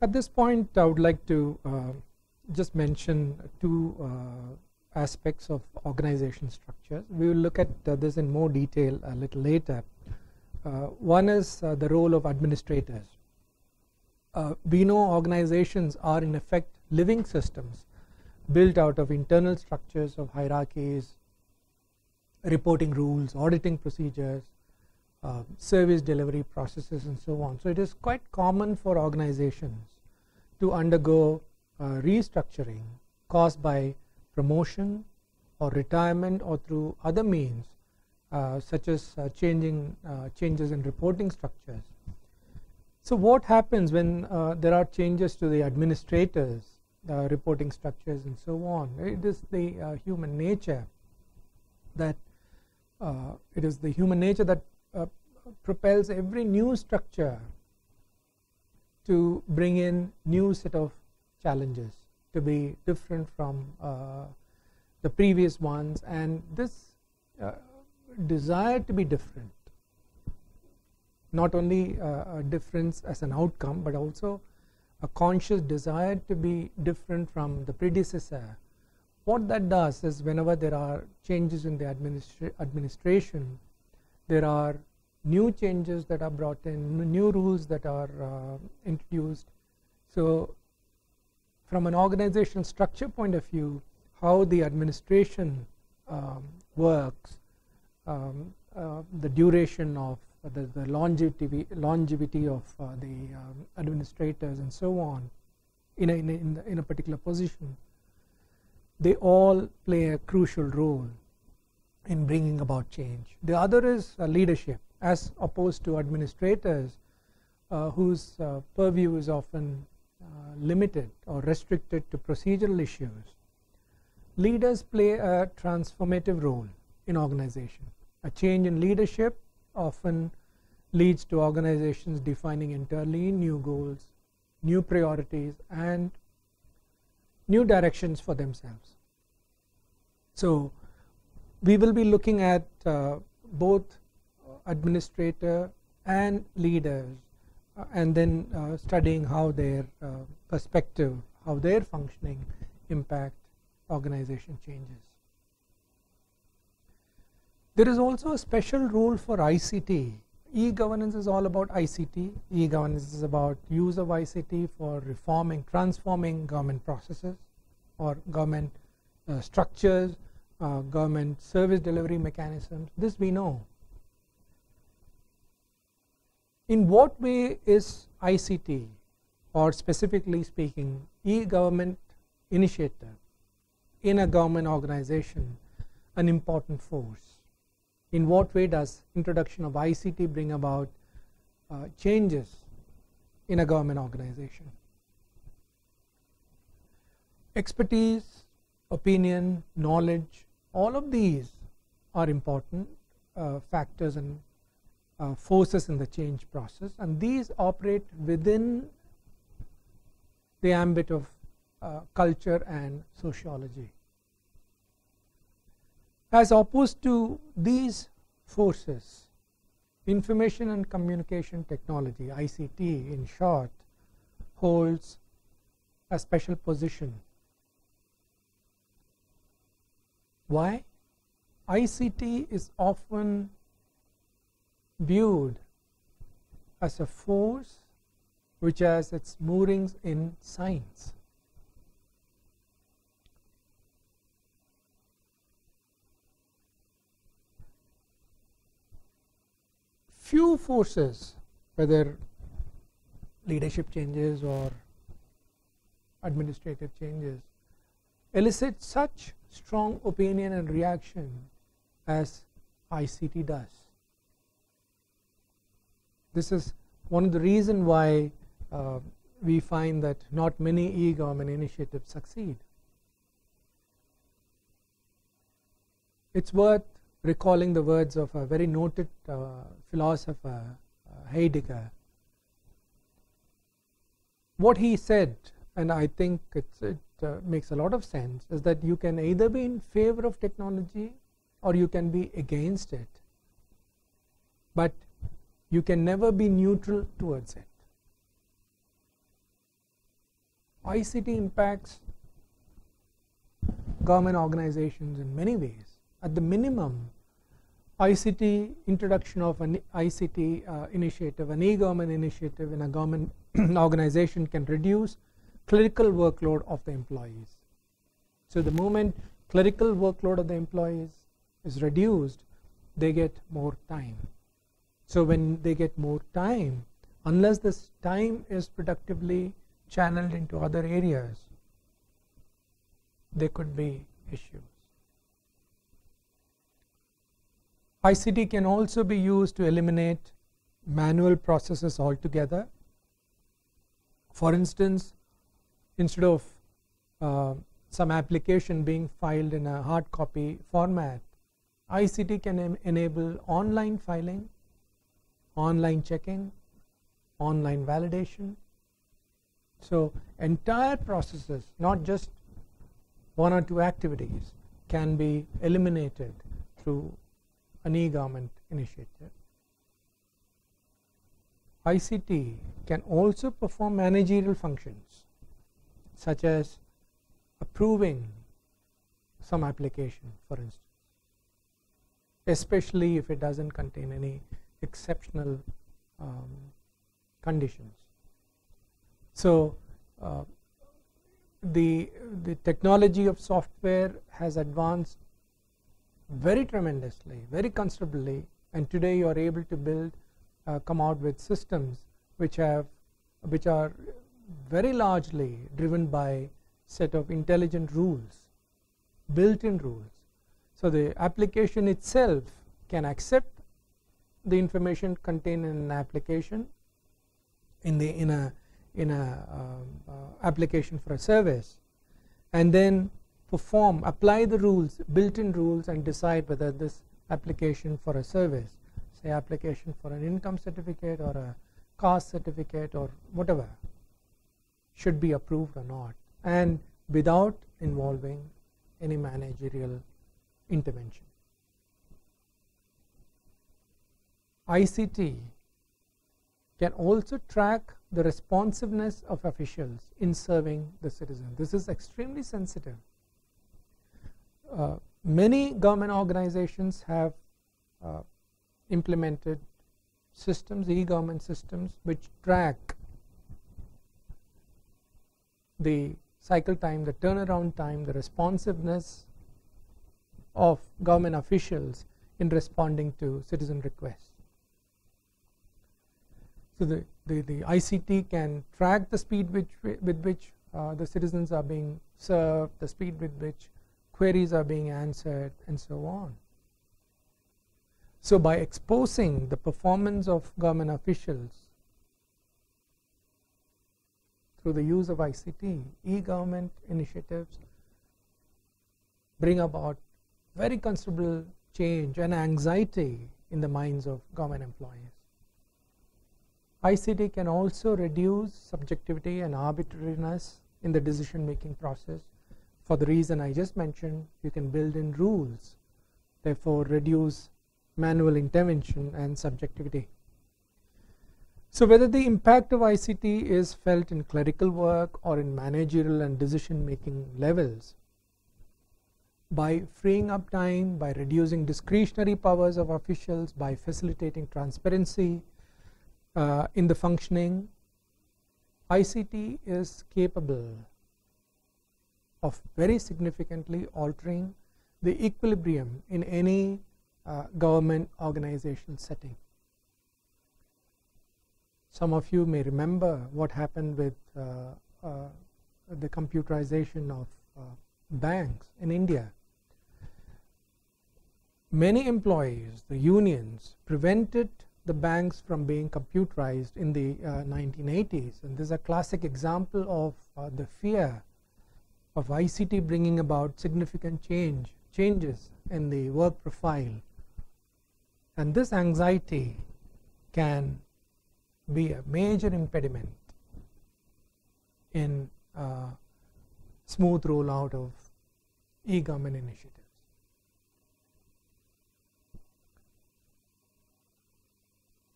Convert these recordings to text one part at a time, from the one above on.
At this point, I would like to just mention two aspects of organization structures. We will look at this in more detail a little later. One is the role of administrators. We know organizations are in effect living systems built out of internal structures of hierarchies, reporting rules, auditing procedures, service delivery processes, and so on. So it is quite common for organizations to undergo restructuring caused by promotion or retirement or through other means such as changes in reporting structures. So what happens when there are changes to the administrators, reporting structures, and so on? It is the human nature that propels every new structure to bring in new set of challenges, to be different from the previous ones, and this desire to be different, not only a difference as an outcome, but also a conscious desire to be different from the predecessor. What that does is, whenever there are changes in the administration, there are new changes that are brought in, new rules that are introduced. So from an organizational structure point of view, how the administration works, the duration of the longevity of the administrators, and so on in a particular position, they all play a crucial role in bringing about change. The other is leadership, as opposed to administrators whose purview is often limited or restricted to procedural issues. Leaders play a transformative role in organization. A change in leadership often leads to organizations defining entirely new goals, new priorities, and new directions for themselves. So we will be looking at both administrator and leaders, and then studying how their perspective, how their functioning impact organization changes. There is also a special role for ICT. E-governance is all about ICT. E-governance is about use of ICT for reforming, transforming government processes or government structures, government service delivery mechanisms. This we know. In what way is ICT, or specifically speaking, e-government initiative in a government organization, an important force? In what way does introduction of ICT bring about changes in a government organization? Expertise, opinion, knowledge, all of these are important factors and forces in the change process, and these operate within the ambit of culture and sociology. As opposed to these forces, information and communication technology, ICT in short, holds a special position. Why? ICT is often viewed as a force which has its moorings in science. Few forces, whether leadership changes or administrative changes, elicit such strong opinion and reaction as ICT does. This is one of the reasons why we find that not many e-government initiatives succeed. It's worth recalling the words of a very noted philosopher, Heidegger. What he said, and I think it makes a lot of sense, is that you can either be in favor of technology or you can be against it, but you can never be neutral towards it. ICT impacts government organizations in many ways. At the minimum, ICT, introduction of an ICT initiative, an e-government initiative in a government organization can reduce clerical workload of the employees. So the moment clerical workload of the employees is reduced, they get more time. So when they get more time, unless this time is productively channeled into other areas, there could be issues. ICT can also be used to eliminate manual processes altogether. For instance, instead of some application being filed in a hard copy format, ICT can enable online filing, online checking, online validation. So entire processes, not just one or two activities, can be eliminated through an e-government initiative. ICT can also perform managerial functions such as approving some application, for instance, especially if it doesn't contain any exceptional conditions. So the technology of software has advanced very tremendously, very considerably, and today you are able to build come out with systems which are very largely driven by set of intelligent rules, built-in rules. So the application itself can accept the information contained in an application, in a application for a service, and then apply the rules, built-in rules, and decide whether this application for a service, say application for an income certificate or a caste certificate or whatever, should be approved or not, and without involving any managerial intervention. ICT can also track the responsiveness of officials in serving the citizen. This is extremely sensitive. Many government organizations have implemented systems, e-government systems, which track the cycle time, the turnaround time, the responsiveness of government officials in responding to citizen requests. So the ICT can track the speed with which the citizens are being served, the speed with which queries are being answered, and so on. So by exposing the performance of government officials through the use of ICT, e-government initiatives bring about very considerable change and anxiety in the minds of government employees. ICT can also reduce subjectivity and arbitrariness in the decision-making process. For the reason I just mentioned, you can build in rules, therefore reduce manual intervention and subjectivity. So whether the impact of ICT is felt in clerical work or in managerial and decision-making levels, by freeing up time, by reducing discretionary powers of officials, by facilitating transparency in the functioning, ICT is capable of very significantly altering the equilibrium in any government organizational setting. Some of you may remember what happened with the computerization of banks in India. Many employees, the unions, prevented the banks from being computerized in the 1980s, and this is a classic example of the fear of ICT bringing about significant changes in the work profile, and this anxiety can be a major impediment in smooth rollout of e-government initiatives.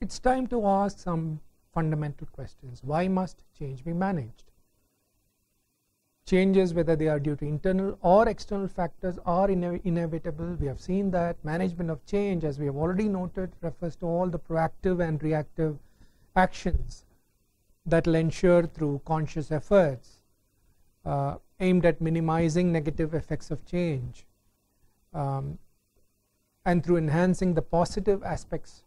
It's time to ask some fundamental questions. Why must change be managed? Changes, whether they are due to internal or external factors, are inevitable. We have seen that. Management of change, as we have already noted, refers to all the proactive and reactive actions that will ensure through conscious efforts aimed at minimizing negative effects of change and through enhancing the positive aspects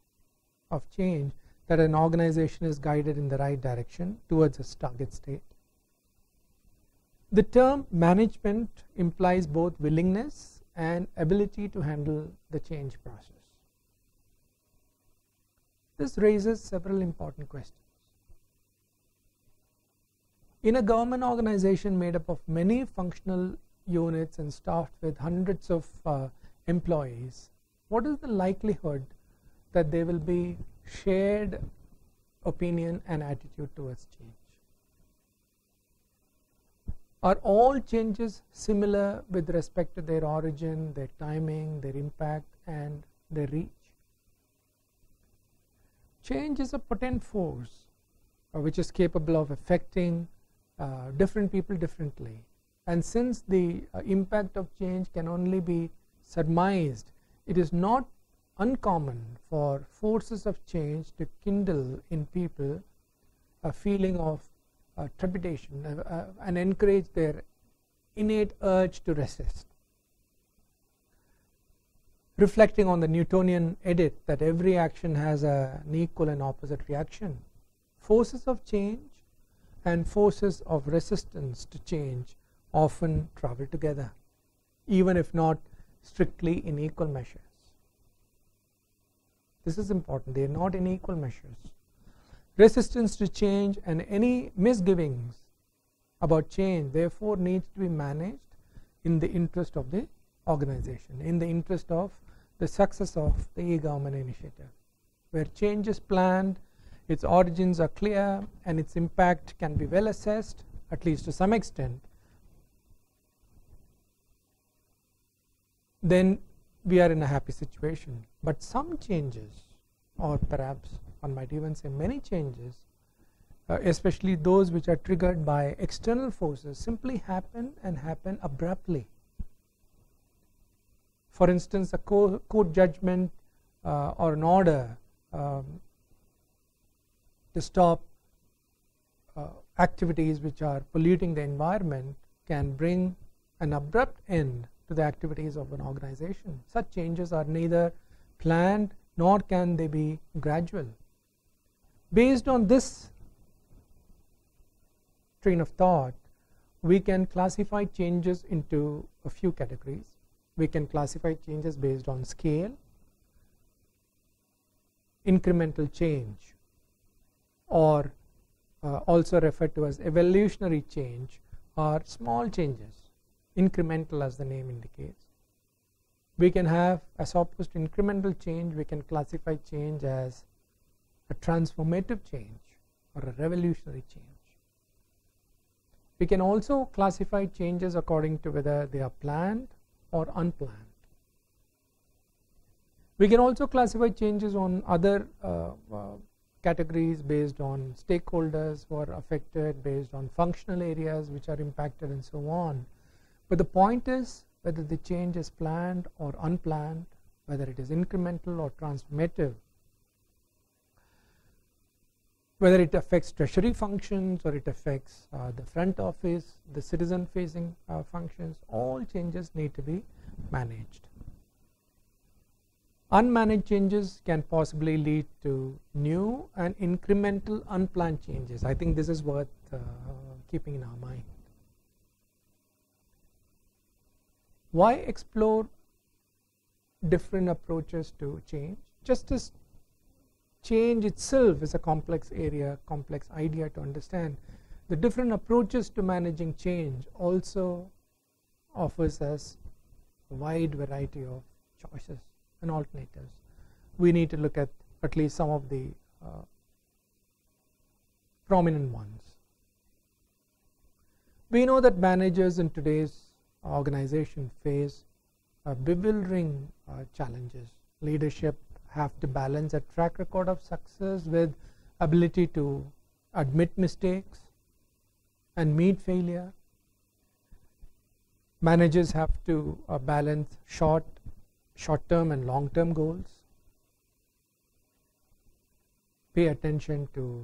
of change, that an organization is guided in the right direction towards its target state. The term management implies both willingness and ability to handle the change process. This raises several important questions. In a government organization made up of many functional units and staffed with hundreds of employees, what is the likelihood that there will be shared opinion and attitude towards change? Are all changes similar with respect to their origin, their timing, their impact, and their reach? Change is a potent force which is capable of affecting different people differently, and since the impact of change can only be surmised, it is not uncommon for forces of change to kindle in people a feeling of trepidation and encourage their innate urge to resist. Reflecting on the Newtonian edict that every action has an equal and opposite reaction, forces of change and forces of resistance to change often travel together, even if not strictly in equal measures. This is important. They are not in equal measures. Resistance to change and any misgivings about change therefore needs to be managed in the interest of the organization, in the interest of the success of the e-government initiative. Where change is planned, its origins are clear, and its impact can be well assessed, at least to some extent, then we are in a happy situation. But some changes, or perhaps one might even say many changes, especially those which are triggered by external forces, simply happen and happen abruptly. For instance, a court judgment or an order to stop activities which are polluting the environment can bring an abrupt end to the activities of an organization. Such changes are neither planned nor can they be gradual. Based on this train of thought, we can classify changes into a few categories. We can classify changes based on scale, incremental change, or also referred to as evolutionary change, or small changes, incremental as the name indicates. We can have, as opposed to incremental change, we can classify change as a transformative change or a revolutionary change. We can also classify changes according to whether they are planned or unplanned. We can also classify changes on other categories based on stakeholders who are affected, based on functional areas which are impacted, and so on. But the point is whether the change is planned or unplanned, whether it is incremental or transformative, whether it affects treasury functions or it affects the front office, the citizen facing functions, all changes need to be managed. Unmanaged changes can possibly lead to new and incremental unplanned changes. I think this is worth keeping in our mind. Why explore different approaches to change? Just as change itself is a complex area, complex idea to understand, the different approaches to managing change also offers us a wide variety of choices and alternatives. We need to look at least some of the prominent ones. We know that managers in today's organization face bewildering challenges. Leadership have to balance a track record of success with ability to admit mistakes and meet failure, Managers have to balance short-term and long-term goals, pay attention to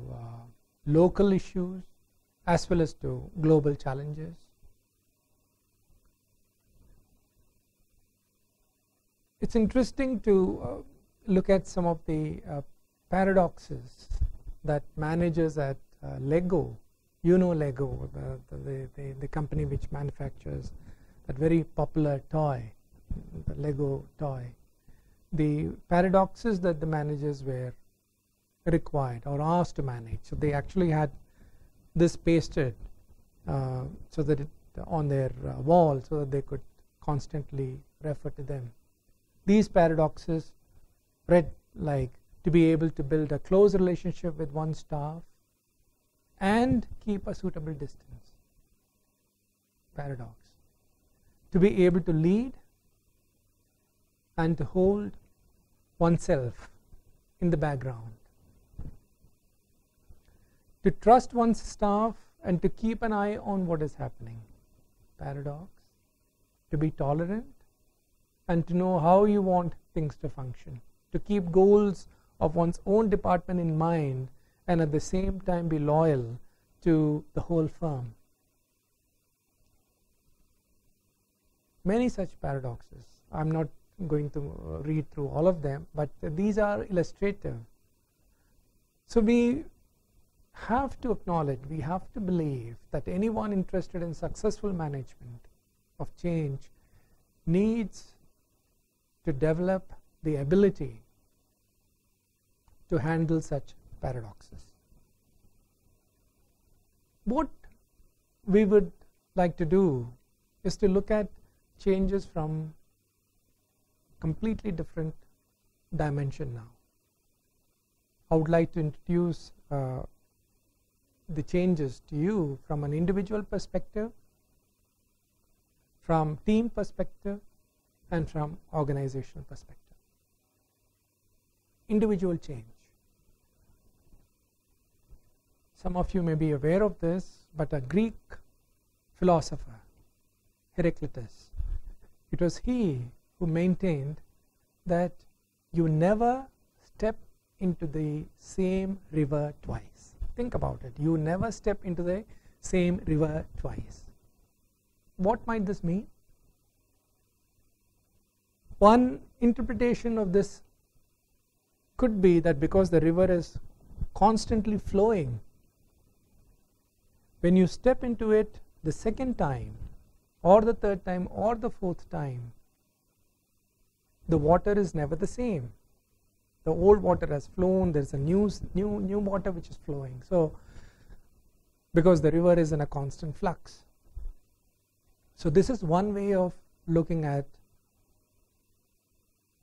local issues as well as to global challenges. It's interesting to look at some of the paradoxes that managers at Lego, Lego, the company which manufactures that very popular toy, the Lego toy, the paradoxes that the managers were required or asked to manage. So they actually had this pasted so that on their wall so that they could constantly refer to them. These paradoxes read like to be able to build a close relationship with one's staff and keep a suitable distance. Paradox. To be able to lead and to hold oneself in the background. To trust one's staff and to keep an eye on what is happening. Paradox. To be tolerant and to know how you want things to function. To keep goals of one's own department in mind and at the same time be loyal to the whole firm. Many such paradoxes. I'm not going to read through all of them, but these are illustrative. So we have to acknowledge, we have to believe that anyone interested in successful management of change needs to develop the ability to handle such paradoxes. What we would like to do is to look at changes from completely different dimension now. I would like to introduce the changes to you from an individual perspective, from team perspective, and from organizational perspective. Individual change. Some of you may be aware of this, but a Greek philosopher, Heraclitus, it was he who maintained that you never step into the same river twice. Think about it. You never step into the same river twice. What might this mean? One interpretation of this could be that because the river is constantly flowing, when you step into it the second time or the third time or the fourth time, the water is never the same. The old water has flown, there's a new water which is flowing. So because the river is in a constant flux. So this is one way of looking at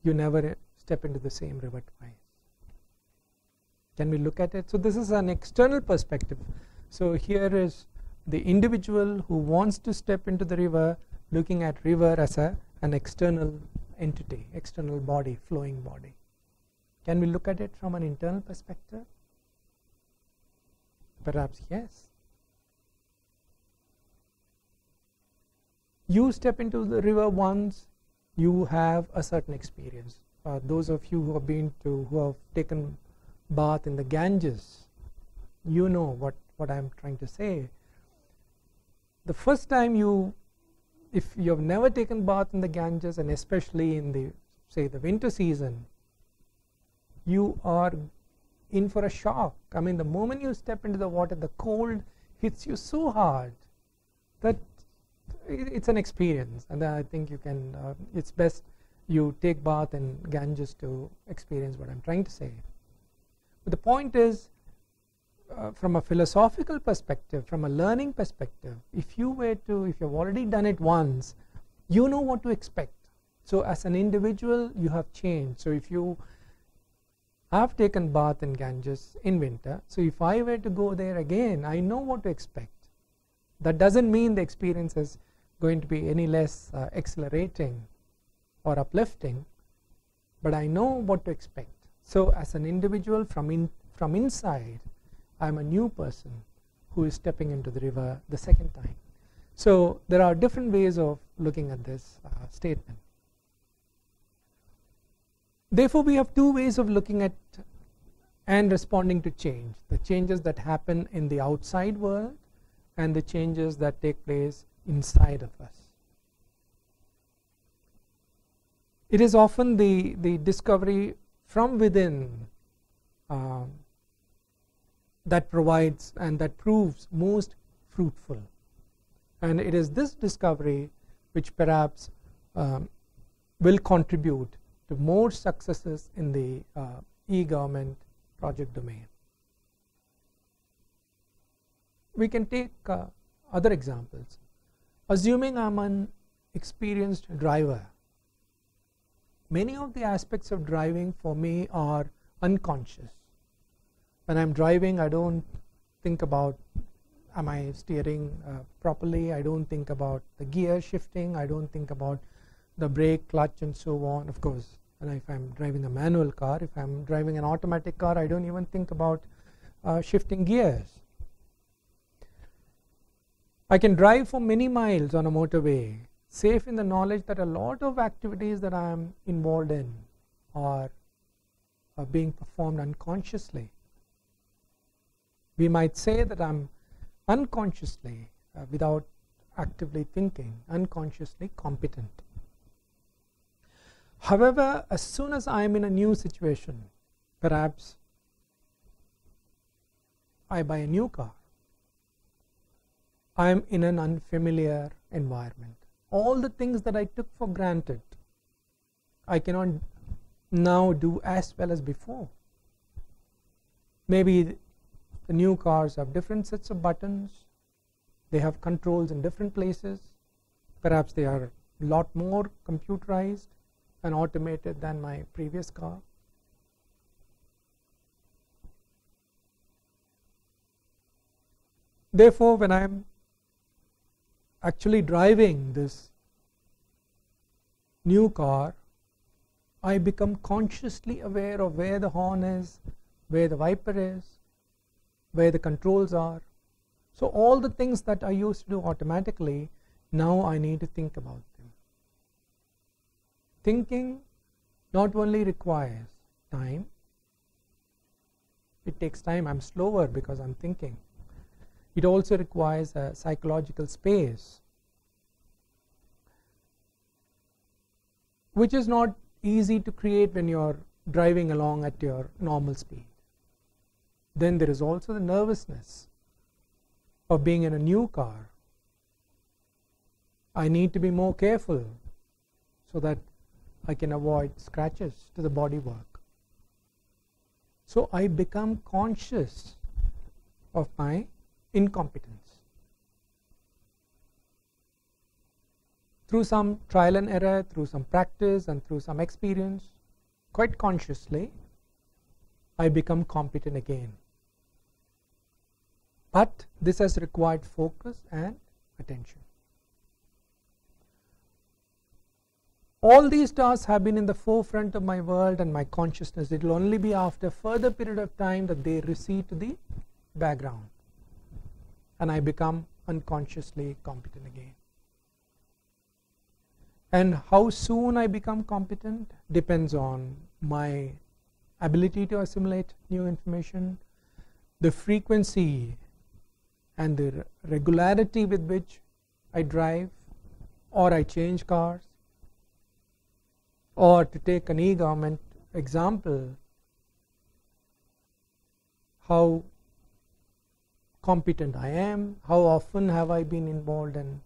you never step into the same river twice. Can we look at it? So this is an external perspective. So here is the individual who wants to step into the river, looking at river as an external entity, external body, flowing body. Can we look at it from an internal perspective? Perhaps yes. You step into the river once, you have a certain experience. Those of you who have taken bath in the Ganges, you know what I'm trying to say. The first time if you have never taken bath in the Ganges, and especially in the winter season, you are in for a shock. I mean, the moment you step into the water, the cold hits you so hard that it's an experience, and I think you can. It's best you take bath in Ganges to experience what I'm trying to say. But the point is, from a philosophical perspective, from a learning perspective, if you've already done it once, you know what to expect. So as an individual, you have changed. So if you have taken bath in Ganges in winter, so if I were to go there again, I know what to expect. That doesn't mean the experience is going to be any less exhilarating or uplifting, but I know what to expect. So as an individual from inside, I'm a new person who is stepping into the river the second time. So there are different ways of looking at this statement. Therefore, we have two ways of looking at and responding to change: the changes that happen in the outside world and the changes that take place inside of us. It is often the discovery from within that provides and that proves most fruitful, and it is this discovery which perhaps will contribute to more successes in the e-government project domain. We can take other examples. Assuming I'm an experienced driver, many of the aspects of driving for me are unconscious. When I'm driving, I don't think about am I steering properly, I don't think about the gear shifting, I don't think about the brake, clutch and so on. Of course, and if I'm driving a manual car, if I'm driving an automatic car, I don't even think about shifting gears. I can drive for many miles on a motorway, safe in the knowledge that a lot of activities that I am involved in are being performed unconsciously. We might say that I'm unconsciously, without actively thinking, unconsciously competent. However, as soon as I am in a new situation, perhaps I buy a new car, I am in an unfamiliar environment. All the things that I took for granted, I cannot now do as well as before. Maybe the new cars have different sets of buttons, they have controls in different places, perhaps they are a lot more computerized and automated than my previous car. Therefore, when I am actually driving this new car, I become consciously aware of where the horn is, where the wiper is, where the controls are. So all the things that I used to do automatically, now I need to think about them. Thinking not only requires time, it takes time, I'm slower because I'm thinking. It also requires a psychological space, which is not easy to create when you're driving along at your normal speed. Then there is also the nervousness of being in a new car. I need to be more careful so that I can avoid scratches to the bodywork. So I become conscious of my incompetence. Through some trial and error, through some practice and through some experience, quite consciously, I become competent again. But this has required focus and attention. All these tasks have been in the forefront of my world and my consciousness. It will only be after a further period of time that they recede to the background and I become unconsciously competent again. And how soon I become competent depends on my ability to assimilate new information, the frequency and the regularity with which I drive or I change cars, or to take an e-government example, how competent I am, how often have I been involved in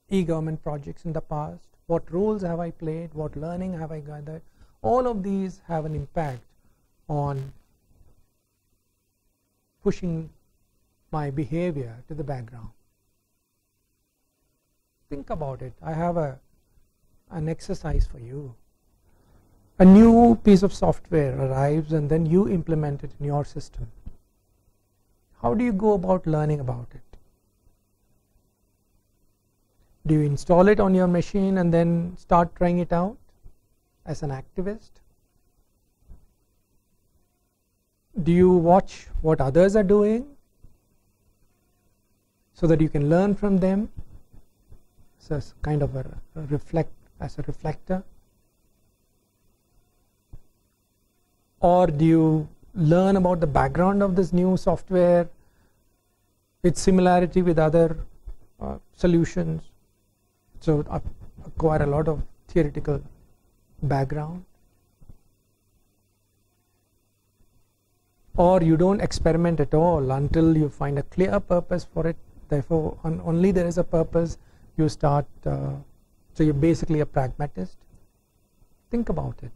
e-government projects in the past, what roles have I played, what learning have I gathered. All of these have an impact on pushing my behavior to the background. Think about it. I have an exercise for you. A new piece of software arrives and then you implement it in your system. How do you go about learning about it? Do you install it on your machine and then start trying it out as an activist? Do you watch what others are doing? so that you can learn from them, so it's kind of a reflector? Or do you learn about the background of this new software, its similarity with other solutions, so acquire a lot of theoretical background? Or you don't experiment at all until you find a clear purpose for it, therefore only there is a purpose you start, so you're basically a pragmatist? Think about it.